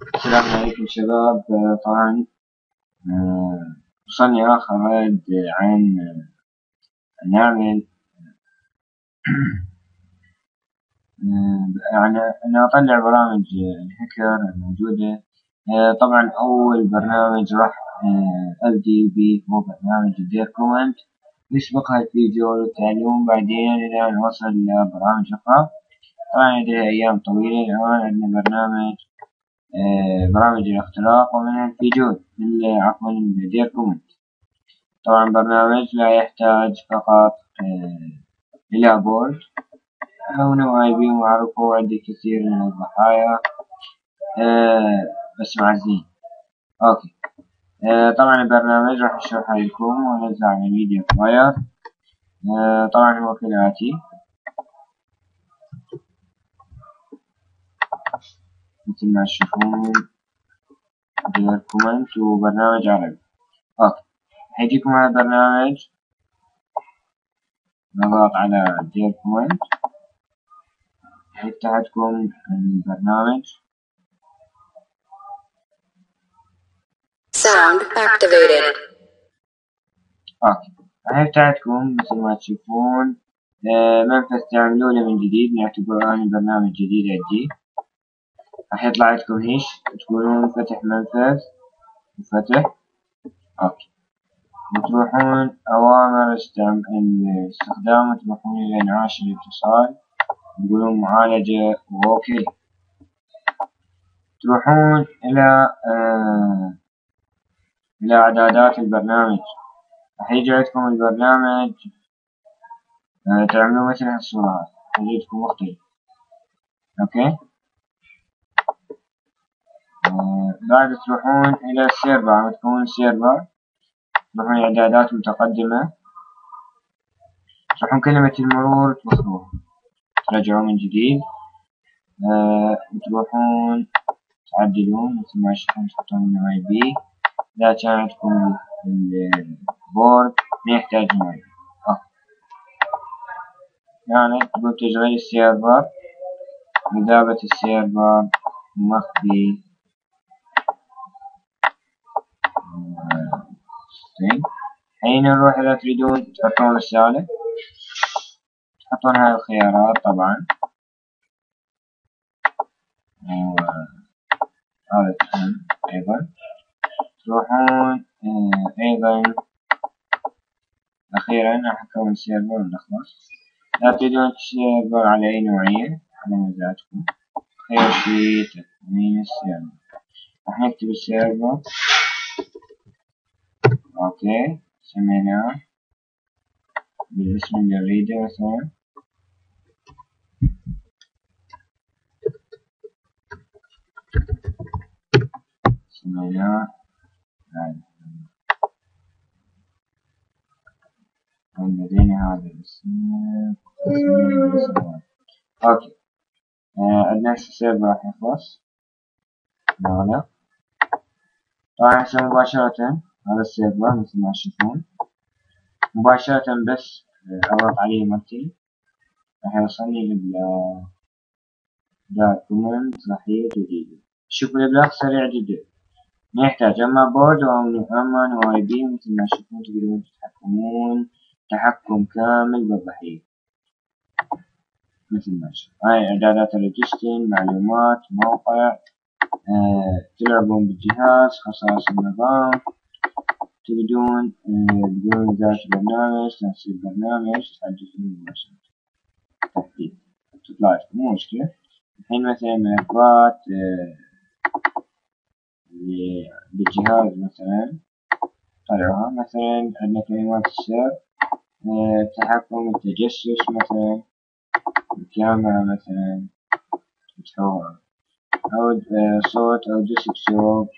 السلام عليكم شباب. طبعا وصلني آخر رد عن نعمل أن أطلع برامج الهكر الموجودة. طبعا أول برنامج راح أبدي به هو برنامج الدير كومنت، يسبقها الفيديو والتعليم، بعدين إلى أن أوصل إلى برامج أخرى. طبعا لديها أيام طويلة. الآن عندنا برامج الاختراق ومنها الفيديو عفوا الدير كومنت. طبعا برنامج لا يحتاج فقط إلى بورد أو نوع IP معروف، وعندي كثير من الضحايا بس معزين. أوكي. طبعا البرنامج راح أشرحه لكم ونزل على ميديا فاير. طبعا هو كالآتي: مثل ما تشوفون دير كومنت وبرنامج عربي. أوكي، هيجيكم هذا البرنامج، نضغط على دير كومنت، هيفتح لكم البرنامج. Sound activated. اوكي، هيفتح لكم مثل ما تشوفون منفذ تعملوا له من جديد، نعتبره أنا برنامج جديد عندي. راح يطلع لكم هيش، تقولون فتح منفذ وفتح. اوكي، وتروحون أوامر الاستخدام، وتروحون إلى انعاش الاتصال، تقولون معالجة وأوكي. تروحون إلى إعدادات البرنامج. راح يجي عندكم البرنامج، تعملون مثل هالصورة هاي، يجيكم مختلف. اوكي. بعد تروحون إلى السيرفر، عم تكون السيرفر، تروحون إعدادات متقدمة، تروحون كلمة المرور توصلوها، ترجعون من جديد، وتروحون تعدلون مثل ما تشوفون، تحطون IP. إذا كان عندكم البورد ما يحتاج IP. يعني تقول تشغيل السيرفر، إجابة السيرفر مخفي. حين نروح إذا تريدون تحطون رسالة، تحطون هاي الخيارات طبعا، وهذا أيضا تروحون أيضا. أخيرا راح أكون السيرفر ونخلص. لا تريدون السيرفر على أي نوعية، على مزاجكم. خير شيء تكوين السيرفر، راح نكتب السيرفر. أوكي، سميناه بالاسم اللي نريده، مثلا سميناه لدينا هذا الاسم. اوكي، عندنا السيرفر راح يخلص. لا طبعا هسه مباشرة هذا السيرفر مثل ما تشوفون، مباشرة بس اضغط عليه مرتين راح يوصلني لبلاغ كومنت صحيح جديد. شوفوا البلاغ سريع جدا، ما يحتاج اما بورد اما نوع IP. مثل ما تشوفون تقدرون تتحكمون تحكم كامل بالضحية مثل ما تشوف. هاي اعدادات الريجستر، معلومات، موقع، تلعبون بالجهاز، خصائص النظام، تريدون تقولون ذات برنامج، تنسيب برنامج، تحدثون مباشرة تحديد، تطلع لكم مو مشكلة. الحين مثلا ملفات بالجهاز مثلا طلعوها، مثلا عندنا كلمات السر، تحكم التجسس، مثلا الكاميرا مثلا تفتحوها، أو صوت أو ديسكتوب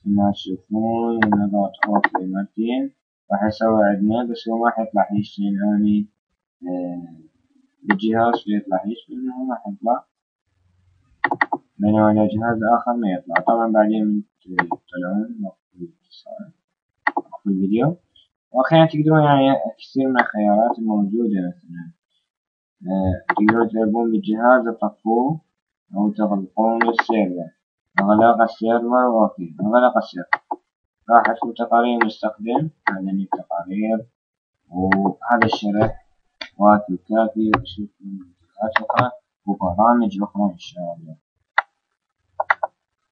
ما تشوفون، ونضغط اوكي مرتين راح يسوي عندنا، بس هو ما حيطلع هيش لأني بالجهاز بيطلع هيش، لأنه ما حيطلع، بينما على جهاز آخر ما يطلع. طبعا بعدين تطلعون وقف الفيديو. وأخيرا تقدرون يعني كثير من الخيارات الموجودة، مثلا تقدرون تلعبون بالجهاز وتطفوه أو تغلقون السيرفر. أغلق السيرفر. أوكي أغلق السيرفر. راح أشوف تقارير مستخدم. هذه التقارير وهذا الشرح وافي وكافي. وأشوف فيديوهات أخرى وبرامج أخرى إن شاء الله.